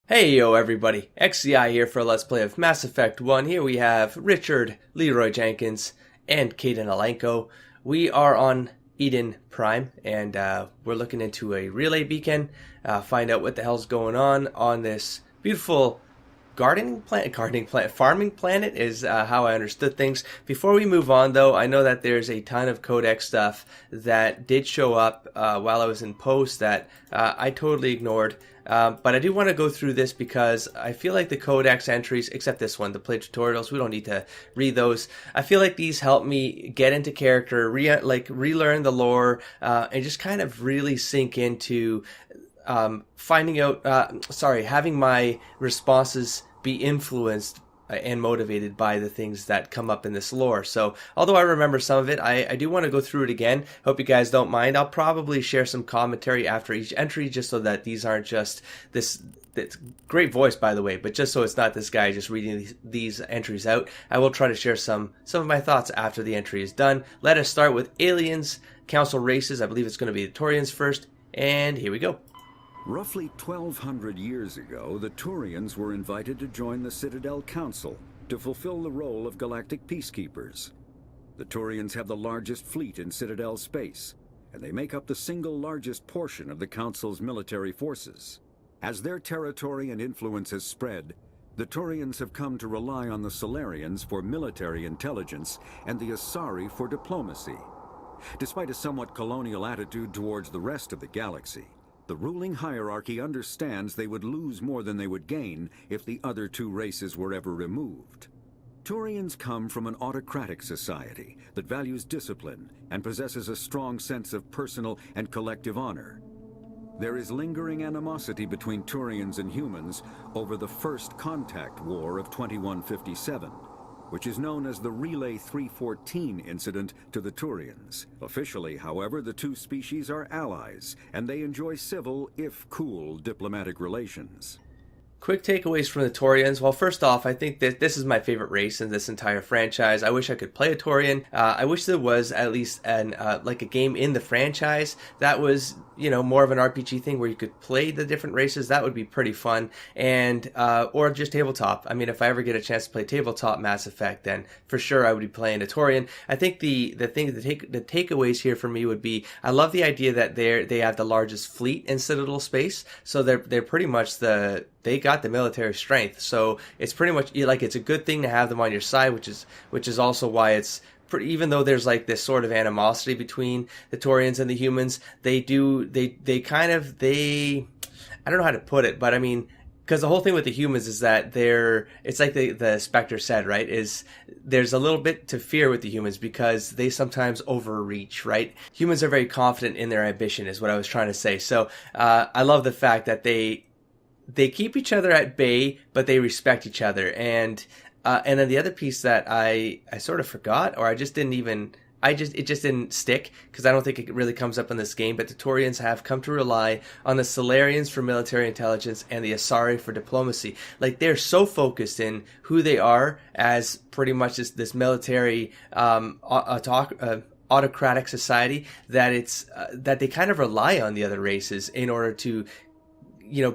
Hey yo everybody, XCI here for a Let's Play of Mass Effect 1. Here we have Richard, Leroy Jenkins, and Kaden Alenko. We are on Eden Prime, and we're looking into a relay beacon, find out what the hell's going on this beautiful farming planet is how I understood things. Before we move on though, I know that there's a ton of codex stuff that did show up while I was in post that I totally ignored. But I do want to go through this because I feel like the codex entries, except this one, the play tutorials, we don't need to read those. I feel like these help me get into character, relearn the lore, and just kind of really sink into having my responses be influenced and motivated by the things that come up in this lore. So although I remember some of it, I do want to go through it again. Hope you guys don't mind. I'll probably share some commentary after each entry just so that these aren't just this great voice, by the way, but just so it's not this guy just reading these entries out. I will try to share some of my thoughts after the entry is done. Let us start with aliens, council races. I believe it's going to be the Turians first, and here we go. Roughly 1,200 years ago, the Turians were invited to join the Citadel Council to fulfill the role of galactic peacekeepers. The Turians have the largest fleet in Citadel space, and they make up the single largest portion of the Council's military forces. As their territory and influence has spread, the Turians have come to rely on the Solarians for military intelligence and the Asari for diplomacy. Despite a somewhat colonial attitude towards the rest of the galaxy, the ruling hierarchy understands they would lose more than they would gain if the other two races were ever removed. Turians come from an autocratic society that values discipline and possesses a strong sense of personal and collective honor. There is lingering animosity between Turians and humans over the First Contact War of 2157, which is known as the Relay 314 incident to the Turians. Officially, however, the two species are allies, and they enjoy civil, if cool, diplomatic relations. Quick takeaways from the Turians. Well, first off, I think that this is my favorite race in this entire franchise. I wish I could play a Turian. I wish there was at least a game in the franchise that was, more of an RPG thing where you could play the different races. That would be pretty fun. And or just tabletop. I mean, if I ever get a chance to play tabletop Mass Effect, then for sure I would be playing a Turian. I think the takeaways here for me would be, I love the idea that they have the largest fleet in Citadel space. So they're pretty much they got the military strength, so it's pretty much like it's a good thing to have them on your side, which is also why it's pretty, even though there's like this sort of animosity between the Turians and the humans, I don't know how to put it, but I mean, because the whole thing with the humans is that it's like the Spectre said, right, is there's a little bit to fear with the humans because they sometimes overreach, right? Humans are very confident in their ambition is what I was trying to say. So I love the fact that they keep each other at bay, but they respect each other. And then the other piece that I sort of forgot, or it just didn't stick, because I don't think it really comes up in this game, but the Turians have come to rely on the Solarians for military intelligence and the Asari for diplomacy. Like, they're so focused in who they are as pretty much this military autocratic society that it's that they kind of rely on the other races in order to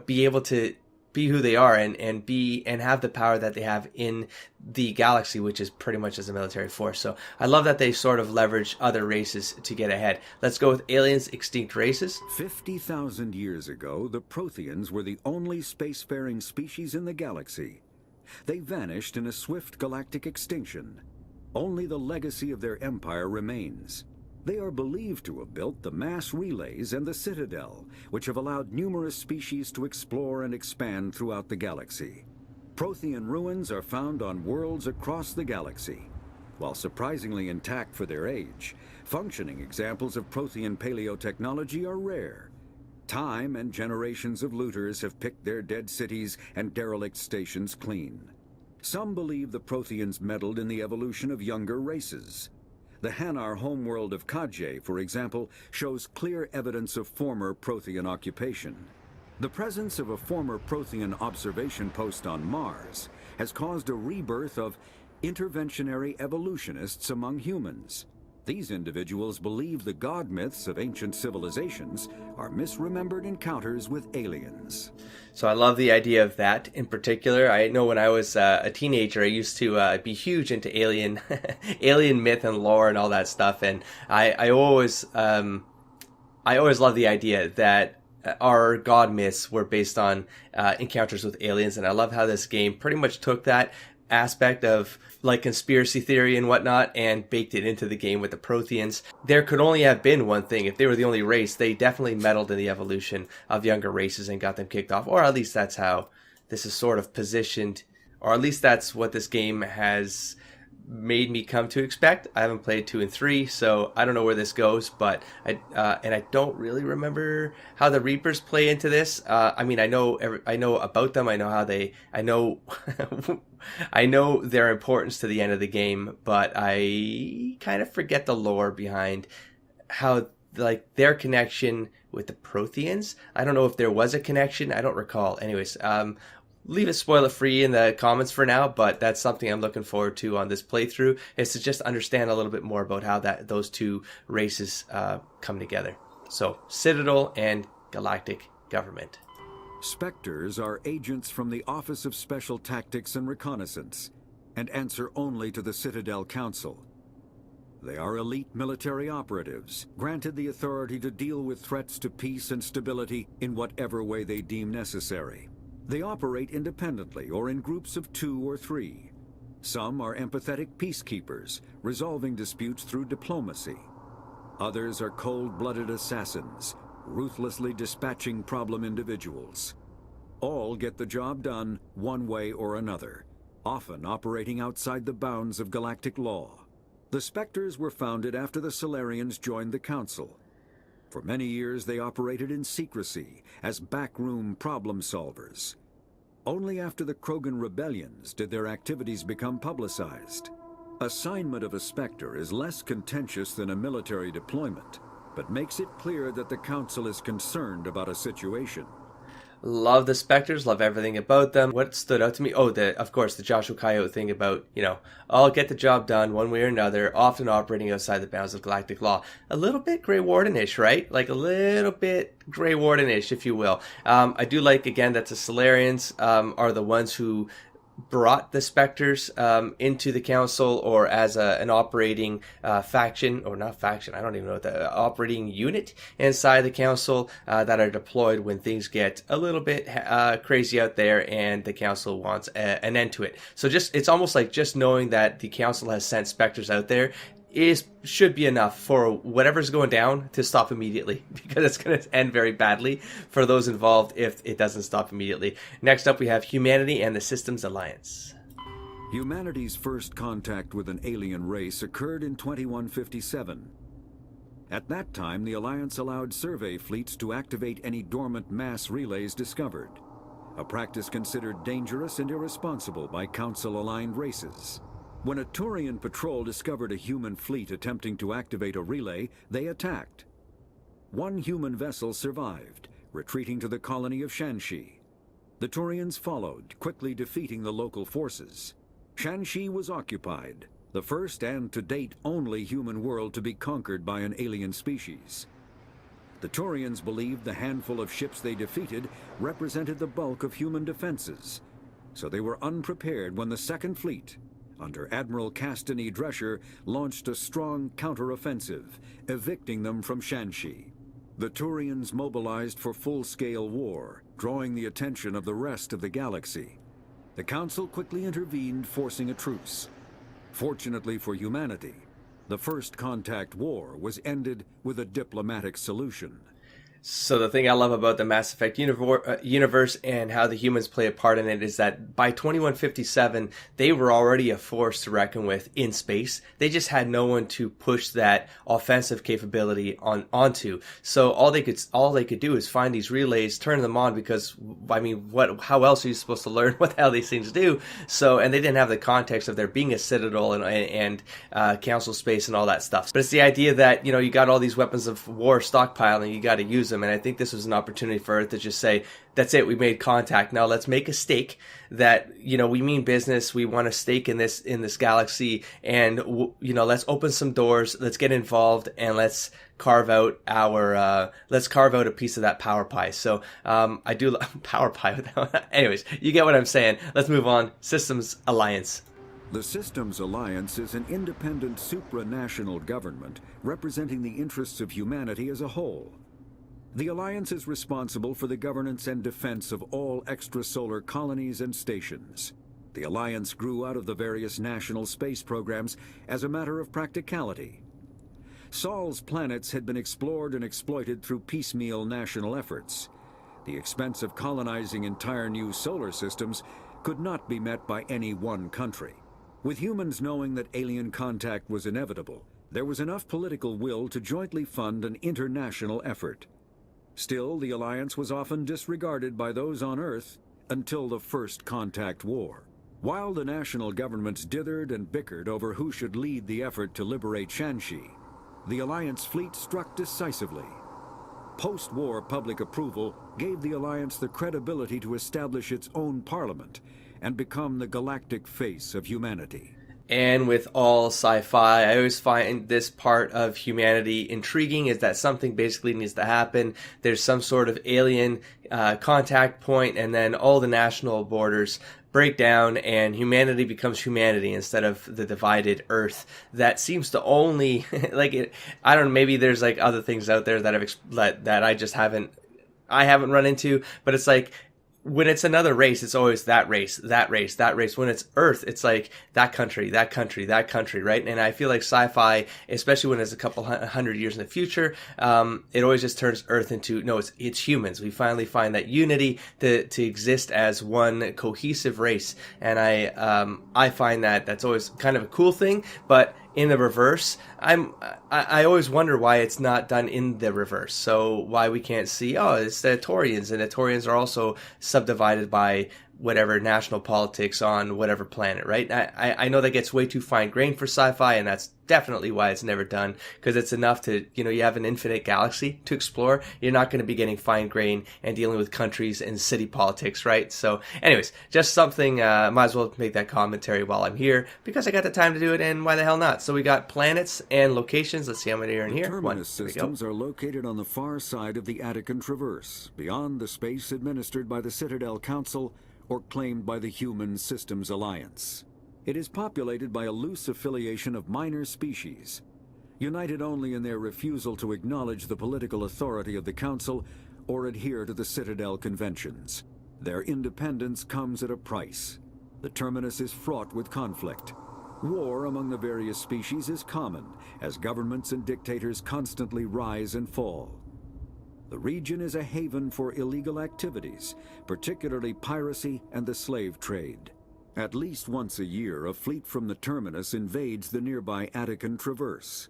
be able to be who they are and have the power that they have in the galaxy, which is pretty much as a military force. So I love that they sort of leverage other races to get ahead. Let's go with aliens, extinct races. 50,000 years ago, the Protheans were the only spacefaring species in the galaxy. They vanished in a swift galactic extinction. Only the legacy of their empire remains. They are believed to have built the mass relays and the Citadel, which have allowed numerous species to explore and expand throughout the galaxy. Prothean ruins are found on worlds across the galaxy. While surprisingly intact for their age, functioning examples of Prothean paleotechnology are rare. Time and generations of looters have picked their dead cities and derelict stations clean. Some believe the Protheans meddled in the evolution of younger races. The Hanar homeworld of Kajay, for example, shows clear evidence of former Prothean occupation. The presence of a former Prothean observation post on Mars has caused a rebirth of interventionary evolutionists among humans. These individuals believe the god myths of ancient civilizations are misremembered encounters with aliens. So I love the idea of that in particular. I know when I was a teenager, I used to be huge into alien alien myth and lore and all that stuff, and I always love the idea that our god myths were based on encounters with aliens, and I love how this game pretty much took that aspect of like conspiracy theory and whatnot and baked it into the game with the Protheans. There could only have been one thing. If they were the only race, they definitely meddled in the evolution of younger races and got them kicked off, or at least that's how this is sort of positioned, or at least that's what this game has made me come to expect. I haven't played 2 and 3, so I don't know where this goes, but I don't really remember how the Reapers play into this. I mean, I know about them. I know how I know I know their importance to the end of the game, but I kind of forget the lore behind how, like, their connection with the Protheans. I don't know if there was a connection. I don't recall. Anyways, leave it spoiler free in the comments for now, but that's something I'm looking forward to on this playthrough, is to just understand a little bit more about how those two races come together. So, Citadel and Galactic Government. Spectres are agents from the Office of Special Tactics and Reconnaissance, and answer only to the Citadel Council. They are elite military operatives, granted the authority to deal with threats to peace and stability in whatever way they deem necessary. They operate independently or in groups of 2 or 3. Some are empathetic peacekeepers, resolving disputes through diplomacy. Others are cold-blooded assassins, ruthlessly dispatching problem individuals. All get the job done one way or another, often operating outside the bounds of galactic law. The Spectres were founded after the Solarians joined the Council. For many years, they operated in secrecy as backroom problem solvers. Only after the Krogan rebellions did their activities become publicized. Assignment of a Spectre is less contentious than a military deployment, but makes it clear that the Council is concerned about a situation. Love the Spectres, love everything about them. What stood out to me? Oh, of course, the Joshua Coyote thing about, I'll get the job done one way or another, often operating outside the bounds of galactic law. A little bit Grey Warden-ish, right? Like a little bit Grey Warden-ish, if you will. I do like, again, that the Solarians are the ones who brought the Spectres into the Council, or as an operating faction, or not faction, I don't even know, the operating unit inside the Council that are deployed when things get a little bit crazy out there and the Council wants an end to it. So it's almost like just knowing that the Council has sent Spectres out there should be enough for whatever's going down to stop immediately, because it's going to end very badly for those involved if it doesn't stop immediately. Next up, we have Humanity and the Systems Alliance. Humanity's first contact with an alien race occurred in 2157. At that time, the Alliance allowed survey fleets to activate any dormant mass relays discovered, a practice considered dangerous and irresponsible by Council-aligned races. When a Turian patrol discovered a human fleet attempting to activate a relay, they attacked. One human vessel survived, retreating to the colony of Shanxi. The Turians followed, quickly defeating the local forces. Shanxi was occupied, the first and to date only human world to be conquered by an alien species. The Turians believed the handful of ships they defeated represented the bulk of human defenses, so they were unprepared when the Second Fleet, under Admiral Castany Drescher, launched a strong counteroffensive, evicting them from Shanxi. The Turians mobilized for full-scale war, drawing the attention of the rest of the galaxy. The Council quickly intervened, forcing a truce. Fortunately for humanity, the First Contact War was ended with a diplomatic solution. So the thing I love about the Mass Effect universe and how the humans play a part in it is that by 2157, they were already a force to reckon with in space. They just had no one to push that offensive capability onto. So all they could do is find these relays, turn them on, because I mean, how else are you supposed to learn what the hell these things do? So, and they didn't have the context of there being a citadel and council space and all that stuff. But it's the idea that, you got all these weapons of war stockpiling, you got to use them. them. And I think this was an opportunity for Earth to just say, that's it, we made contact. Now let's make a stake that, we mean business. We want a stake in this galaxy, and let's open some doors. Let's get involved, and let's carve out a piece of that power pie. So I do power pie. Anyways, you get what I'm saying. Let's move on. Systems Alliance. The Systems Alliance is an independent supranational government representing the interests of humanity as a whole. The Alliance is responsible for the governance and defense of all extrasolar colonies and stations. The Alliance grew out of the various national space programs as a matter of practicality. Sol's planets had been explored and exploited through piecemeal national efforts. The expense of colonizing entire new solar systems could not be met by any one country. With humans knowing that alien contact was inevitable, there was enough political will to jointly fund an international effort. Still, the Alliance was often disregarded by those on Earth until the First Contact War. While the national governments dithered and bickered over who should lead the effort to liberate Shanxi, the Alliance fleet struck decisively. Post-war public approval gave the Alliance the credibility to establish its own parliament and become the galactic face of humanity. And with all sci-fi, I always find this part of humanity intriguing, is that something basically needs to happen. There's some sort of alien contact point, and then all the national borders break down and humanity becomes humanity instead of the divided Earth. That seems to only, I don't know, maybe there's like other things out there that I just haven't run into, but it's like, when it's another race, it's always that race, that race, that race. When it's Earth, it's like that country, that country, that country, right? And I feel like sci-fi, especially when it's a couple hundred years in the future, it always just turns Earth into, no, it's humans. We finally find that unity to exist as one cohesive race. And I find that that's always kind of a cool thing, but in the reverse, I always wonder why it's not done in the reverse. So why we can't see, it's the Turians, and the Turians are also subdivided by whatever national politics on whatever planet, right? I know that gets way too fine-grained for sci-fi, and that's definitely why it's never done, because it's enough to, you have an infinite galaxy to explore. You're not going to be getting fine-grained and dealing with countries and city politics, right? So anyways, just something, might as well make that commentary while I'm here, because I got the time to do it, and why the hell not? So we got planets and locations. Let's see how many are in here. Terminus systems are located on the far side of the Attican Traverse, beyond the space administered by the Citadel Council or claimed by the Human Systems Alliance. It is populated by a loose affiliation of minor species, united only in their refusal to acknowledge the political authority of the Council or adhere to the Citadel Conventions. Their independence comes at a price. The Terminus is fraught with conflict. War among the various species is common, as governments and dictators constantly rise and fall. The region is a haven for illegal activities, particularly piracy and the slave trade. At least once a year, a fleet from the Terminus invades the nearby Attican Traverse.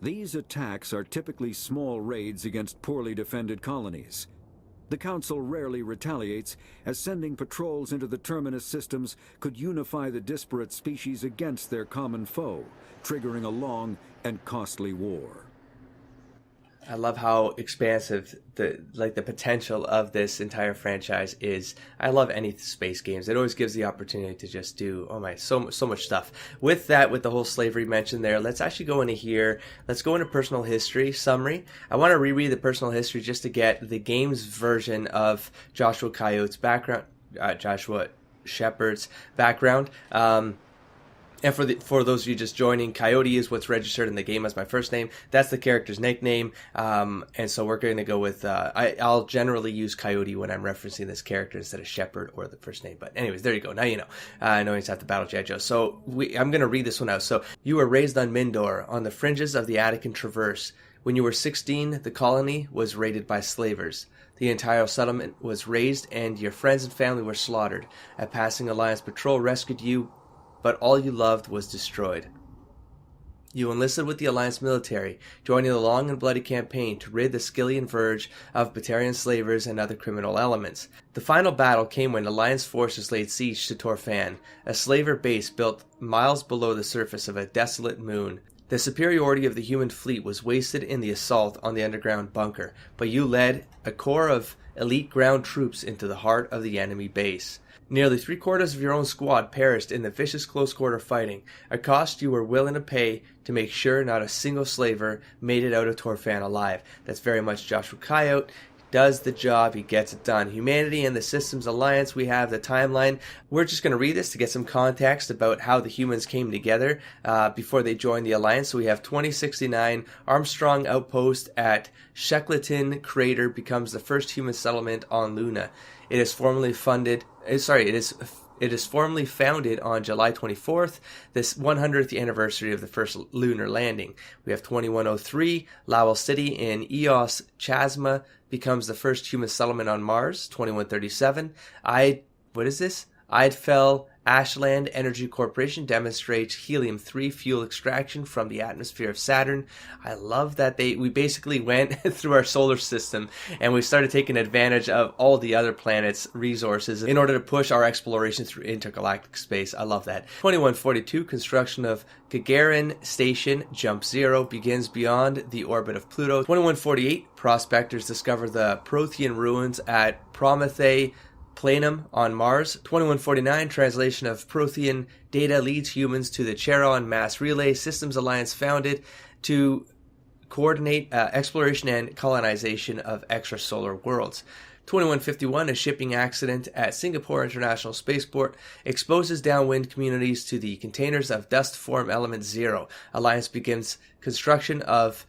These attacks are typically small raids against poorly defended colonies. The Council rarely retaliates, as sending patrols into the Terminus systems could unify the disparate species against their common foe, triggering a long and costly war. I love how expansive the potential of this entire franchise is. I love any space games. It always gives the opportunity to just do, so much stuff. With that, with the whole slavery mentioned there, let's actually go into here. Let's go into personal history summary. I want to reread the personal history just to get the game's version of Joshua Shepard's background. And for those of you just joining, Coyote is what's registered in the game as my first name. That's the character's nickname. And so we're going to go with, I'll generally use Coyote when I'm referencing this character instead of Shepard or the first name. But anyways, there you go. Now you know. I know he's at the Battle G.I. Joe. So I'm going to read this one out. So you were raised on Mindor, on the fringes of the Attican Traverse. When you were 16, the colony was raided by slavers. The entire settlement was razed and your friends and family were slaughtered. A passing Alliance patrol rescued you, but all you loved was destroyed. You enlisted with the Alliance military, joining the long and bloody campaign to rid the Skyllian Verge of Batarian slavers and other criminal elements. The final battle came when Alliance forces laid siege to Torfan, a slaver base built miles below the surface of a desolate moon. The superiority of the human fleet was wasted in the assault on the underground bunker, but you led a corps of elite ground troops into the heart of the enemy base. Nearly 3/4 of your own squad perished in the vicious close-quarter fighting, a cost you were willing to pay to make sure not a single slaver made it out of Torfan alive. That's very much Joshua Coyote. Does the job, he gets it done. Humanity and the Systems Alliance, we have the timeline. We're just going to read this to get some context about how the humans came together before they joined the Alliance. So we have 2069, Armstrong Outpost at Shackleton Crater becomes the first human settlement on Luna. It is formally founded on July 24th, this 100th anniversary of the first lunar landing. We have 2103, Lowell City in Eos Chasma becomes the first human settlement on Mars. 2137, Eidfell Ashland Energy Corporation demonstrates helium-3 fuel extraction from the atmosphere of Saturn. I love that we basically went through our solar system and we started taking advantage of all the other planets' resources in order to push our exploration through intergalactic space. I love that. 2142, construction of Gagarin Station Jump Zero begins beyond the orbit of Pluto. 2148, prospectors discover the Prothean ruins at Promethean Planum on Mars. 2149, translation of Prothean data leads humans to the Charon Mass Relay Systems Alliance founded to coordinate exploration and colonization of extrasolar worlds. 2151, a shipping accident at Singapore International Spaceport exposes downwind communities to the containers of dust form element 0. Alliance begins construction of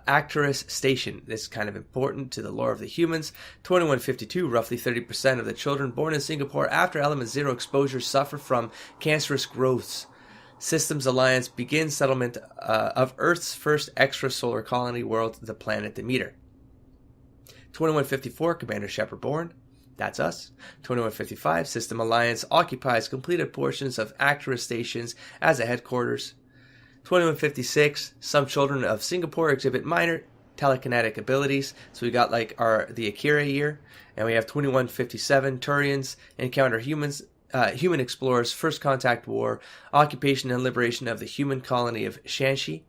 Actarus Station. This is kind of important to the lore of the humans. 2152, roughly 30% of the children born in Singapore after element 0 exposure suffer from cancerous growths. Systems Alliance begins settlement of Earth's first extrasolar colony world, the planet Demeter. 2154, Commander Shepard born. That's us. 2155, System Alliance occupies completed portions of Actarus stations as a headquarters. 2156, some children of Singapore exhibit minor telekinetic abilities. So we got like the Akira year. And we have 2157, Turians encounter human explorers, first contact war, occupation and liberation of the human colony of Shanxi.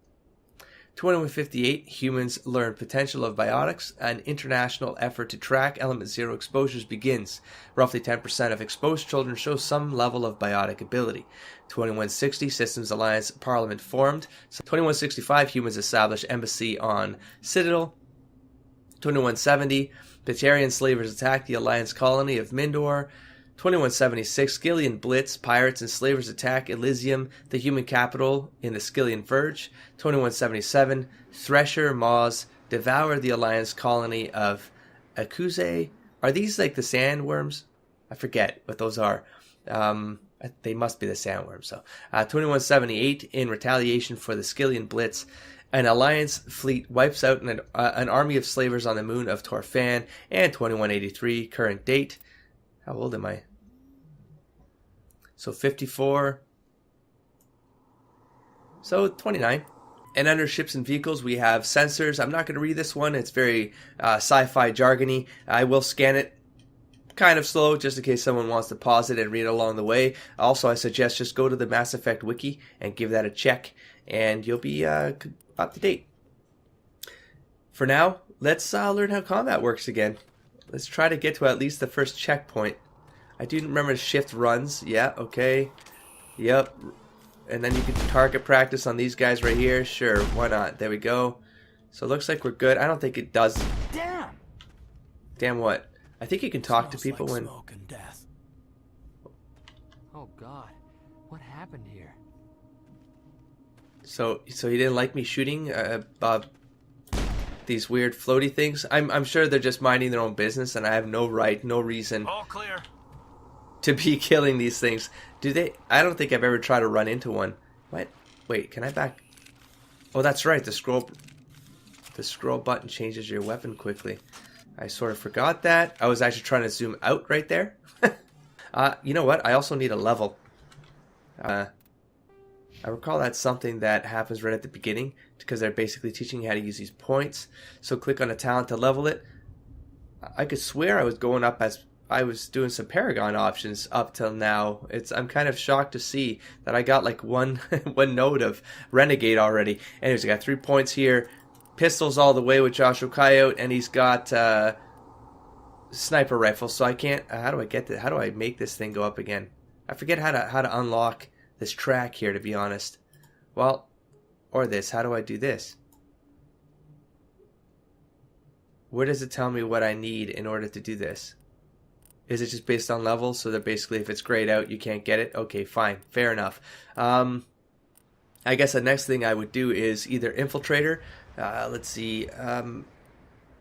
2158, humans learn potential of biotics. An international effort to track element 0 exposures begins. Roughly 10% of exposed children show some level of biotic ability. 2160, Systems Alliance Parliament formed. 2165, humans establish embassy on Citadel. 2170, Batarian slavers attack the Alliance colony of Mindor. 2176, Skillian Blitz, pirates and slavers attack Elysium, the human capital in the Skillian Verge. 2177, Thresher Maws devour the Alliance colony of Akuze. Are these like the sandworms? I forget what those are. They must be the sandworms. So, 2178, in retaliation for the Skillian Blitz, an Alliance fleet wipes out an army of slavers on the moon of Torfan. And 2183, current date. How old am I? So 54. So 29. And under ships and vehicles, we have sensors. I'm not going to read this one. It's very sci-fi jargony. I will scan it kind of slow just in case someone wants to pause it and read it along the way. Also, I suggest just go to the Mass Effect wiki and give that a check. And you'll be up to date. For now, let's learn how combat works again. Let's try to get to at least the first checkpoint. I do remember shift runs. Yeah, okay. Yep. And then you can target practice on these guys right here. Sure, why not? There we go. So it looks like we're good. I don't think it does. Damn! Damn what? I think you can talk to people like when... smoke and death. Oh God, what happened here? So you didn't like me shooting these weird floaty things? I'm sure they're just minding their own business, and I have no right, no reason All clear. to be killing these things. Do they? I don't think I've ever tried to run into one. What? Wait, can I back? Oh, that's right. The scroll button changes your weapon quickly. I sort of forgot that. I was actually trying to zoom out right there. You know what? I also need a level. I recall that's something that happens right at the beginning because they're basically teaching you how to use these points. So click on a talent to level it. I could swear I was going up as I was doing some Paragon options up till now. I'm kind of shocked to see that I got like one one node of Renegade already. Anyways, I got 3 points here. Pistols all the way with Joshua Coyote, and he's got sniper rifle. So I can't. How do I get this? How do I make this thing go up again? I forget how to unlock this track here, to be honest. Well, or this. How do I do this? Where does it tell me what I need in order to do this? Is it just based on levels? So that basically if it's grayed out, you can't get it? Okay, fine. Fair enough. I guess the next thing I would do is either Infiltrator. Let's see.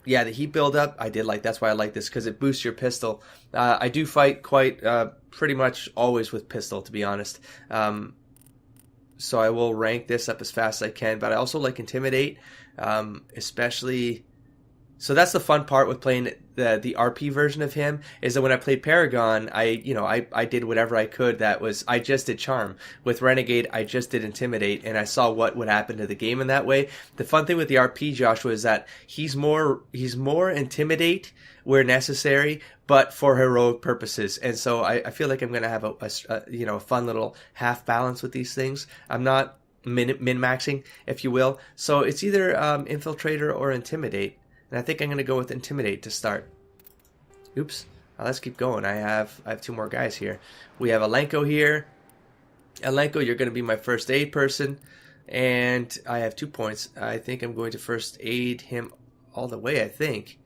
Yeah, the heat buildup, I did like. That's why I like this, because it boosts your pistol. I do fight quite pretty much always with pistol, to be honest. So I will rank this up as fast as I can. But I also like Intimidate, especially... So that's the fun part with playing the RP version of him, is that when I played Paragon, I did whatever I could. I just did Charm. With Renegade, I just did Intimidate, and I saw what would happen to the game in that way. The fun thing with the RP, Joshua, is that he's more Intimidate where necessary, but for heroic purposes. And so I feel like I'm going to have a fun little half balance with these things. I'm not min-maxing, if you will. So it's either Infiltrator or Intimidate. And I think I'm going to go with Intimidate to start. Oops. Let's keep going. I have 2 more guys here. We have Alenko here. Alenko, you're going to be my first aid person. And I have 2 points. I think I'm going to first aid him all the way, I think.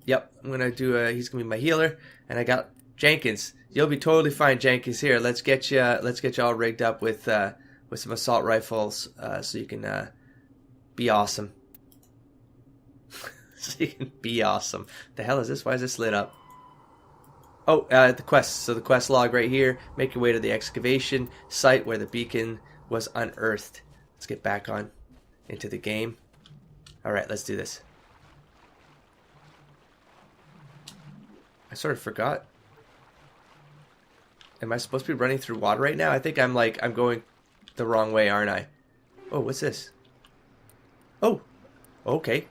Yep. I'm going to do he's going to be my healer. And I got Jenkins. You'll be totally fine, Jenkins. Here, let's get you all rigged up with some assault rifles so you can be awesome. So you can be awesome. The hell is this? Why is this lit up? Oh, the quest. So the quest log right here. Make your way to the excavation site where the beacon was unearthed. Let's get back on into the game. Alright, let's do this. I sort of forgot. Am I supposed to be running through water right now? I think I'm going the wrong way, aren't I? Oh, what's this? Oh, okay.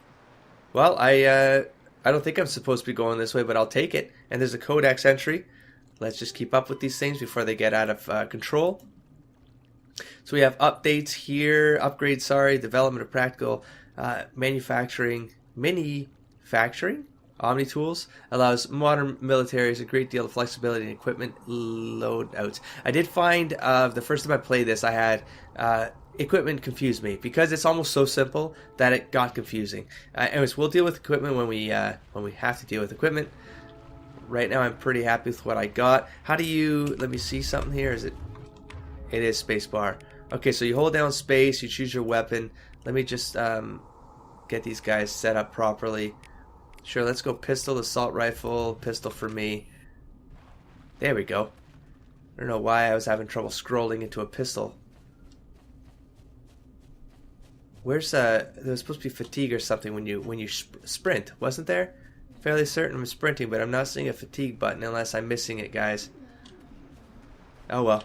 Well, I don't think I'm supposed to be going this way, but I'll take it. And there's a codex entry. Let's just keep up with these things before they get out of control. So we have updates here, upgrades, development of practical manufacturing, Omni tools allows modern militaries a great deal of flexibility in equipment loadouts. I did find the first time I played this, I had equipment confused me because it's almost so simple that it got confusing. Anyways, we'll deal with equipment when we have to deal with equipment. Right now, I'm pretty happy with what I got. How do you? Let me see something here. Is it? It is spacebar. Okay, so you hold down space, you choose your weapon. Let me just get these guys set up properly. Sure, let's go pistol, assault rifle, pistol for me. There we go. I don't know why I was having trouble scrolling into a pistol. Where's there was supposed to be fatigue or something when you sprint, wasn't there? Fairly certain I'm sprinting, but I'm not seeing a fatigue button unless I'm missing it, guys. Oh well.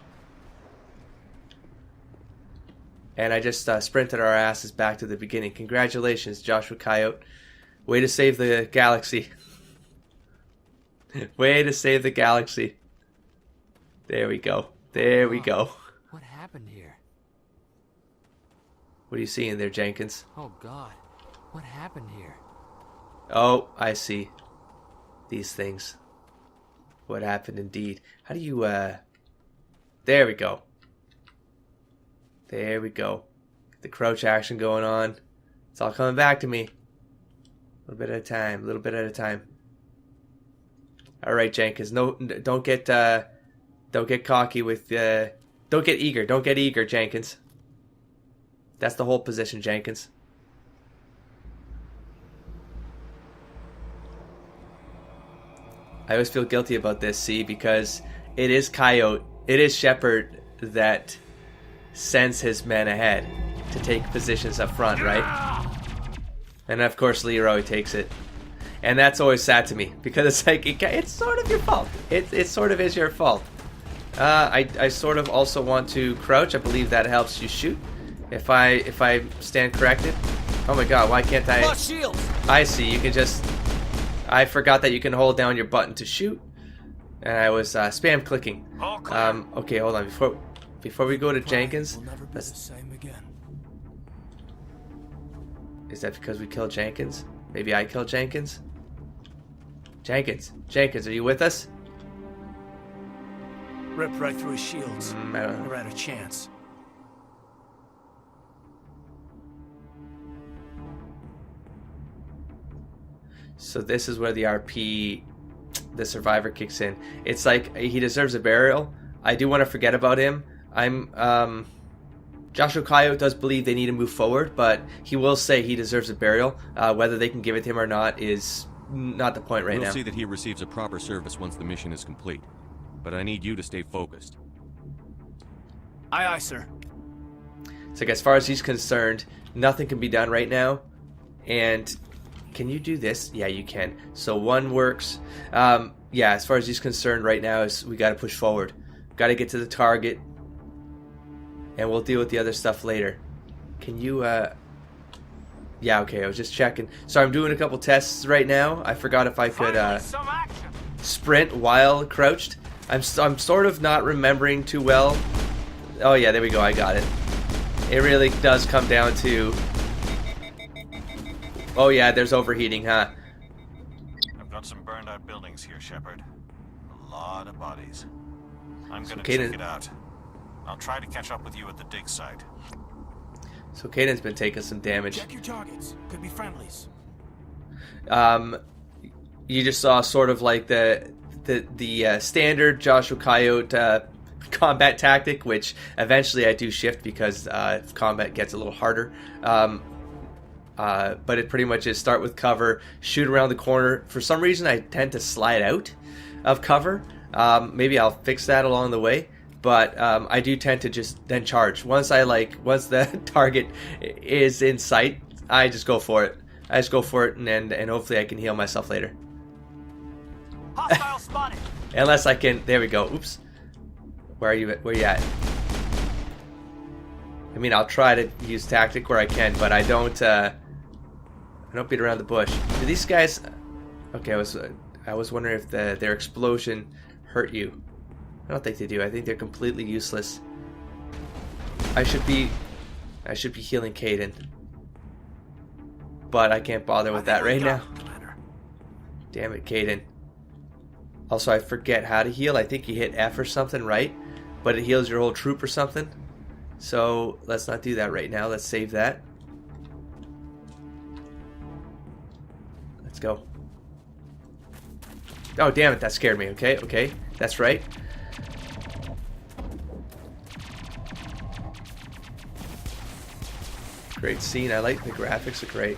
And I just sprinted our asses back to the beginning. Congratulations, Joshua Coyote. Way to save the galaxy. Way to save the galaxy. There we go. There we go. What happened here? What are you seeing there, Jenkins? Oh God, what happened here? Oh, I see. These things. What happened indeed. How do you, There we go. There we go. The crouch action going on. It's all coming back to me. A little bit at a time. A little bit at a time. All right, Jenkins. No, don't get cocky with. Don't get eager. Don't get eager, Jenkins. That's the whole position, Jenkins. I always feel guilty about this, see, because it is Coyote, it is Shepard that sends his men ahead to take positions up front, right? And of course Leroy takes it. And that's always sad to me, because it's like, it's sort of your fault. It sort of is your fault. I sort of also want to crouch. I believe that helps you shoot. If I stand corrected. Oh my god, why can't I? I see, you can just... I forgot that you can hold down your button to shoot, and I was spam clicking. Okay, hold on. Before we go to Jenkins, Will never be the same again. is that because we killed Jenkins? Maybe I killed Jenkins? Jenkins, are you with us? Ripped right through his shields. I don't know. Never had a chance. So this is where the RP, the survivor, kicks in. It's like he deserves a burial. I do want to forget about him. Joshua Coyote does believe they need to move forward, but he will say he deserves a burial. Whether they can give it to him or not is not the point right now. We'll see that he receives a proper service once the mission is complete. But I need you to stay focused. Aye, aye, sir. It's like, as far as he's concerned, nothing can be done right now. And can you do this? Yeah, you can. So one works. Yeah, as far as he's concerned right now, is we got to push forward. Got to get to the target. And we'll deal with the other stuff later. Can you, Yeah, okay, I was just checking. So I'm doing a couple tests right now. I forgot if I could, sprint while crouched. I'm sort of not remembering too well. Oh yeah, there we go, I got it. It really does come down to... Oh yeah, there's overheating, huh? I've got some burned out buildings here, Shepard. A lot of bodies. I'm gonna Kaden... check it out. I'll try to catch up with you at the dig site. So Caden's been taking some damage. Check your targets. Could be friendlies. You just saw sort of like the standard Joshua Coyote combat tactic, which eventually I do shift because combat gets a little harder. But it pretty much is start with cover, shoot around the corner. For some reason, I tend to slide out of cover. Maybe I'll fix that along the way. But I do tend to just then charge. Once the target is in sight, I just go for it. And hopefully I can heal myself later. Hostile spotted. Unless I can. There we go. Oops. Where are you at? I mean, I'll try to use tactic where I can, but I don't beat around the bush. Do these guys? Okay, I was wondering if their explosion hurt you. I don't think they do. I think they're completely useless. I should be healing Caden, but I can't bother with that right now. Damn it, Caden. Also, I forget how to heal. I think you hit F or something, right? But it heals your whole troop or something. So let's not do that right now. Let's save that. Let's go. Oh, damn it. That scared me. Okay. That's right. Great scene. I like the graphics. Are great.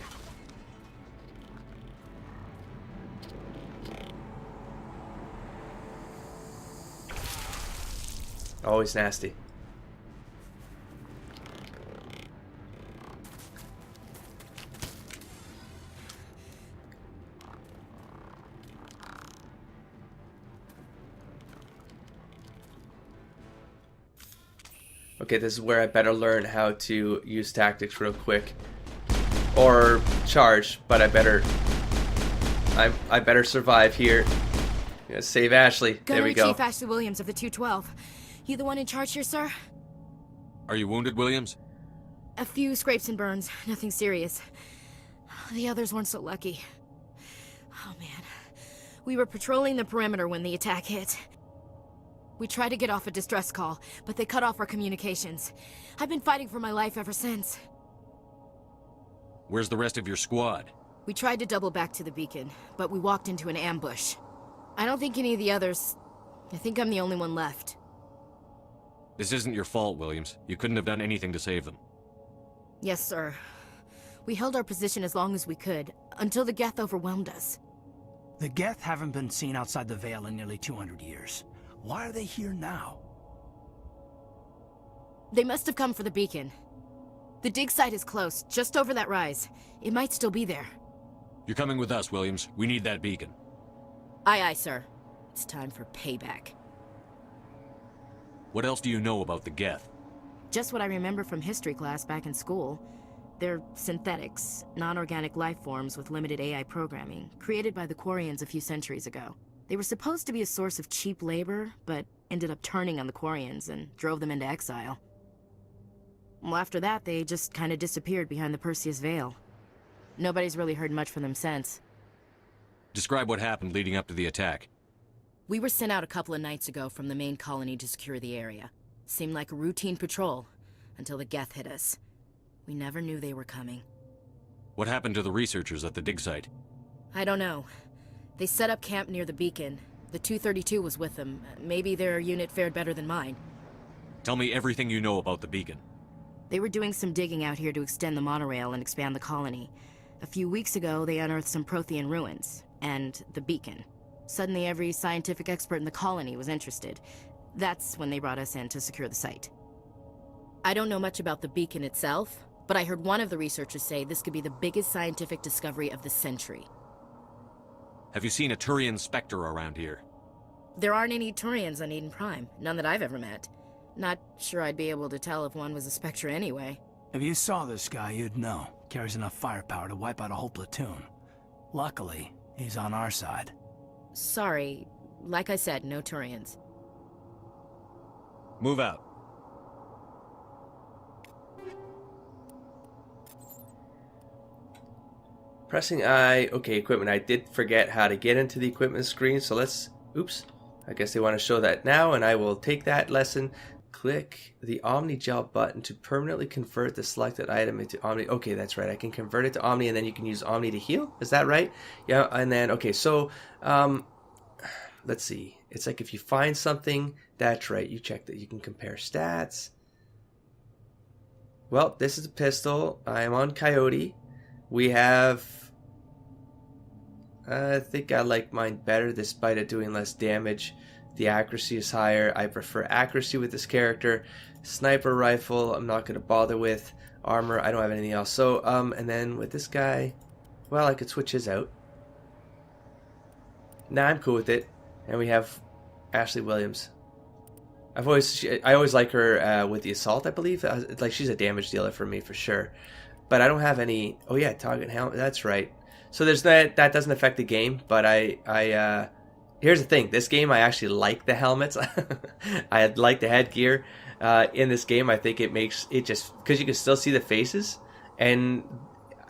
Always nasty. Okay, this is where I better learn how to use tactics real quick. Or charge, but I better survive here. I'm gonna save Ashley. There we go. Chief Ashley Williams of the 212. You the one in charge here, sir? Are you wounded, Williams? A few scrapes and burns, nothing serious. The others weren't so lucky. Oh man. We were patrolling the perimeter when the attack hit. We tried to get off a distress call, but they cut off our communications. I've been fighting for my life ever since. Where's the rest of your squad? We tried to double back to the beacon, but we walked into an ambush. I don't think any of the others... I think I'm the only one left. This isn't your fault, Williams. You couldn't have done anything to save them. Yes, sir. We held our position as long as we could, until the Geth overwhelmed us. The Geth haven't been seen outside the Veil in nearly 200 years. Why are they here now? They must have come for the beacon. The dig site is close, just over that rise. It might still be there. You're coming with us, Williams. We need that beacon. Aye, aye, sir. It's time for payback. What else do you know about the Geth? Just what I remember from history class back in school. They're synthetics, non-organic life forms with limited AI programming, created by the Quarians a few centuries ago. They were supposed to be a source of cheap labor, but ended up turning on the Quarians and drove them into exile. Well, after that, they just kind of disappeared behind the Perseus Veil. Nobody's really heard much from them since. Describe what happened leading up to the attack. We were sent out a couple of nights ago from the main colony to secure the area. Seemed like a routine patrol, until the Geth hit us. We never knew they were coming. What happened to the researchers at the dig site? I don't know. They set up camp near the beacon. The 232 was with them. Maybe their unit fared better than mine. Tell me everything you know about the beacon. They were doing some digging out here to extend the monorail and expand the colony. A few weeks ago, they unearthed some Prothean ruins, and the beacon. Suddenly every scientific expert in the colony was interested. That's when they brought us in to secure the site. I don't know much about the beacon itself, but I heard one of the researchers say this could be the biggest scientific discovery of the century. Have you seen a Turian Spectre around here? There aren't any Turians on Eden Prime, none that I've ever met. Not sure I'd be able to tell if one was a Spectre anyway. If you saw this guy, you'd know. Carries enough firepower to wipe out a whole platoon. Luckily, he's on our side. Sorry, like I said, no Turians. Move out. Pressing I. Okay, equipment. I did forget how to get into the equipment screen, so let's... Oops. I guess they want to show that now, and I will take that lesson. Click the Omni Gel button to permanently convert the selected item into Omni. Okay, that's right. I can convert it to Omni, and then you can use Omni to heal. Is that right? Yeah, and then... Okay, so... let's see. It's like if you find something... That's right. You check that. You can compare stats. Well, this is a pistol. I am on Coyote. We have... I think I like mine better despite it doing less damage. The accuracy is higher. I prefer accuracy with this character. Sniper rifle, I'm not going to bother with. Armor, I don't have anything else. So, and then with this guy, well, I could switch his out. Nah, I'm cool with it. And we have Ashley Williams. I always like her with the assault, I believe. Like, she's a damage dealer for me, for sure. But I don't have any... Oh, yeah, target helmet. That's right. So there's that. That doesn't affect the game, but here's the thing. This game, I actually like the helmets. I like the headgear in this game. I think it makes it just because you can still see the faces, and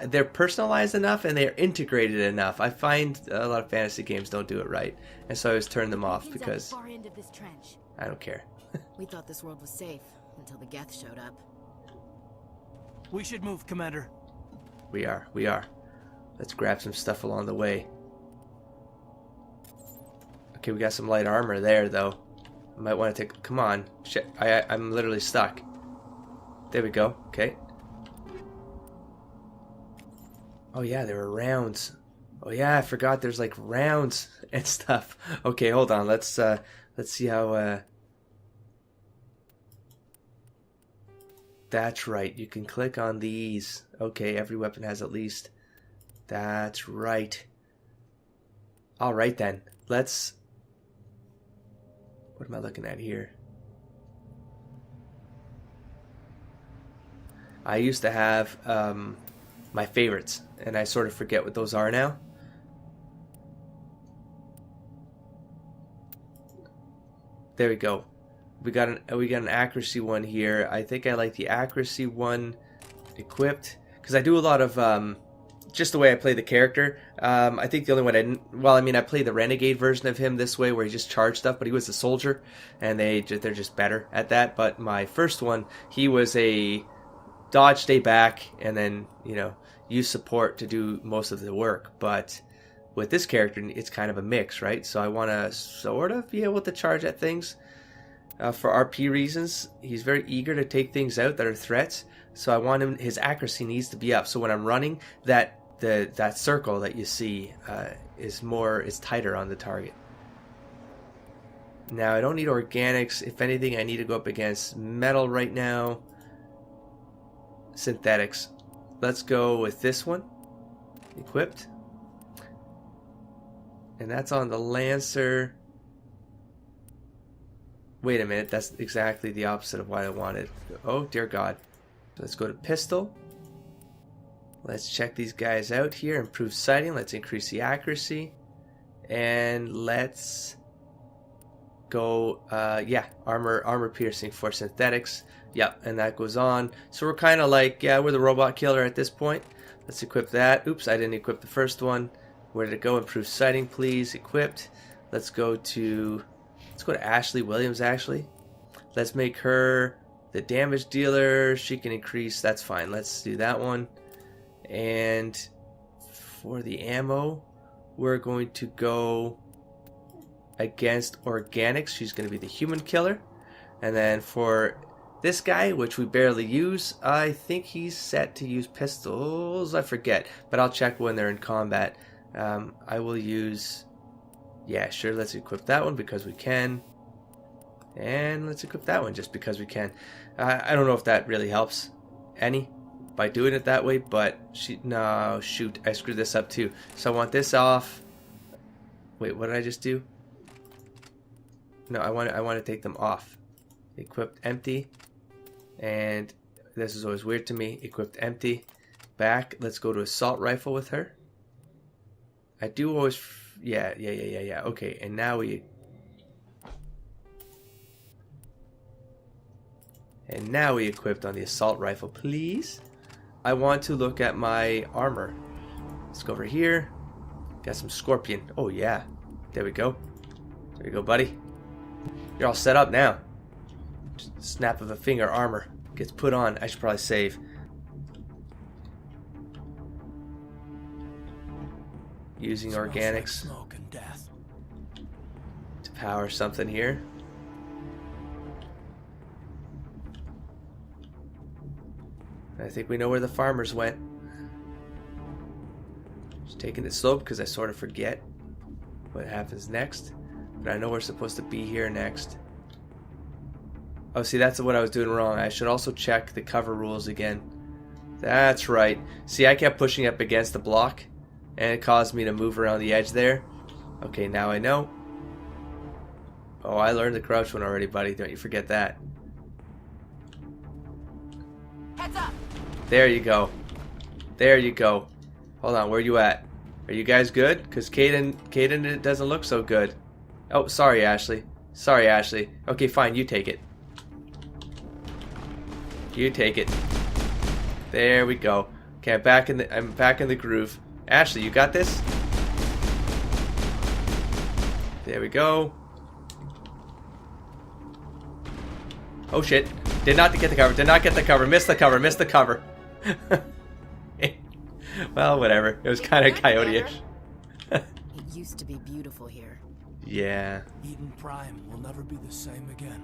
they're personalized enough and they're integrated enough. I find a lot of fantasy games don't do it right, and so I always turn them off because far end of this trench. I don't care. We thought this world was safe until the Geth showed up. We should move, Commander. We are. Let's grab some stuff along the way. Okay, we got some light armor there, though. I might want to take... Come on. Shit, I'm literally stuck. There we go. Okay. Oh, yeah, there were rounds. Oh, yeah, I forgot there's, like, rounds and stuff. Okay, hold on. Let's see how... That's right. You can click on these. Okay, every weapon has at least... That's right. Alright then. Let's... What am I looking at here? I used to have my favorites, and I sort of forget what those are now. There we go. We got an accuracy one here. I think I like the accuracy one equipped because I do a lot of just the way I play the character. I think the only one I didn't... Well, I mean, I played the Renegade version of him this way where he just charged stuff, but he was a soldier, and they're just better at that. But my first one, he was a dodge, stay back, and then, you know, use support to do most of the work. But with this character, it's kind of a mix, right? So I want to sort of be able to charge at things. For RP reasons, he's very eager to take things out that are threats. So I want him... His accuracy needs to be up. So when I'm running, that circle that you see is tighter on the target. Now I don't need organics. If anything, I need to go up against metal right now. Synthetics. Let's go with this one. Equipped. And that's on the Lancer. Wait a minute, that's exactly the opposite of what I wanted. Oh dear God. Let's go to pistol. Let's check these guys out here. Improve sighting. Let's increase the accuracy. And let's go, yeah, armor piercing for synthetics. Yep, and that goes on. So we're kind of like, yeah, we're the robot killer at this point. Let's equip that. Oops, I didn't equip the first one. Where did it go? Improve sighting, please. Equipped. Let's go to Ashley Williams, actually. Let's make her the damage dealer. She can increase. That's fine. Let's do that one. And for the ammo, we're going to go against organics. She's going to be the human killer. And then for this guy, which we barely use, I think he's set to use pistols. I forget, but I'll check when they're in combat. I will use, yeah, sure, let's equip that one because we can. And let's equip that one just because we can. I don't know if that really helps any by doing it that way, but no, shoot, I screwed this up too. So I want this off. Wait, what did I just do? No, I want to take them off. Equipped, empty. And this is always weird to me. Equipped, empty. Back. Let's go to assault rifle with her. I do always, yeah. Okay, and now we equipped on the assault rifle, please. I want to look at my armor. Let's go over here. Got some scorpion. Oh yeah, there we go. There you go, buddy. You're all set up now. Just a snap of a finger, armor gets put on. I should probably save. Using organics smoke and death to power something here. I think we know where the farmers went. Just taking it slow because I sort of forget what happens next. But I know we're supposed to be here next. Oh, see, that's what I was doing wrong. I should also check the cover rules again. That's right. See, I kept pushing up against the block, and it caused me to move around the edge there. Okay, now I know. Oh, I learned the crouch one already, buddy. Don't you forget that. Heads up! There you go. There you go. Hold on, where you at? Are you guys good? Because Caden, it doesn't look so good. Oh, sorry, Ashley. Sorry, Ashley. Okay, fine, you take it. You take it. There we go. Okay, I'm back in the groove. Ashley, you got this? There we go. Oh shit. Did not get the cover. Did not get the cover. Missed the cover. Missed the cover. Well, whatever. It was kind of coyote-ish. It used to be beautiful here. Yeah. Eden Prime will never be the same again.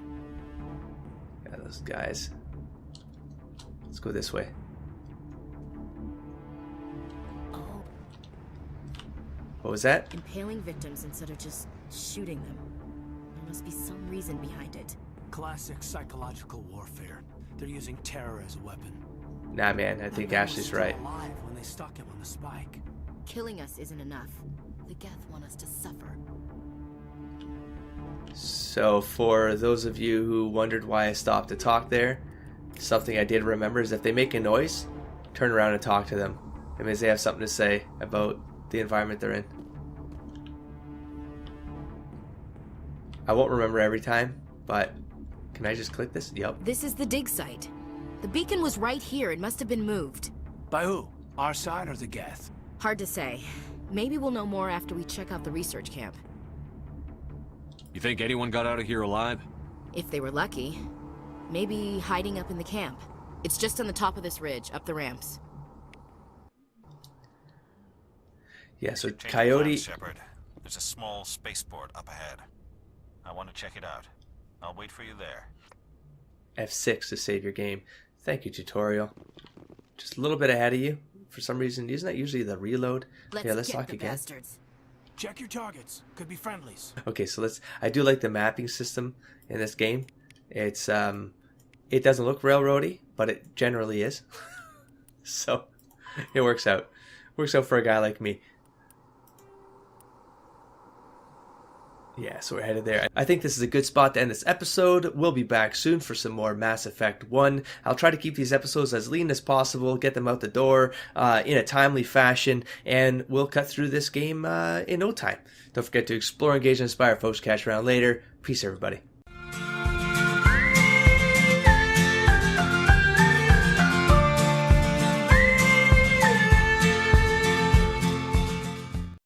Yeah, those guys. Let's go this way. Oh. What was that? Impaling victims instead of just shooting them. There must be some reason behind it. Classic psychological warfare. They're using terror as a weapon. Nah, man, I think Ashley's right. Alive when they stuck him on the spike. Killing us isn't enough. The Geth want us to suffer. So, for those of you who wondered why I stopped to talk there, something I did remember is if they make a noise, turn around and talk to them. It means they have something to say about the environment they're in. I won't remember every time, but can I just click this? Yep. This is the dig site. The beacon was right here. It must have been moved. By who? Our side or the Geth? Hard to say. Maybe we'll know more after we check out the research camp. You think anyone got out of here alive? If they were lucky. Maybe hiding up in the camp. It's just on the top of this ridge, up the ramps. Yeah, so Change of Coyote... plans, Shepard. There's a small spaceport up ahead. I want to check it out. I'll wait for you there. F6 to save your game. Thank you, tutorial. Just a little bit ahead of you. For some reason, isn't that usually the reload? Let's get talk the again. bastards. Check your targets. Could be friendlies. Okay, so I do like the mapping system in this game. It's it doesn't look railroady, but it generally is. So it works out. Works out for a guy like me. Yeah, so we're headed there. I think this is a good spot to end this episode. We'll be back soon for some more Mass Effect 1. I'll try to keep these episodes as lean as possible, get them out the door in a timely fashion, and we'll cut through this game in no time. Don't forget to explore, engage, and inspire folks. Catch you around later. Peace, everybody.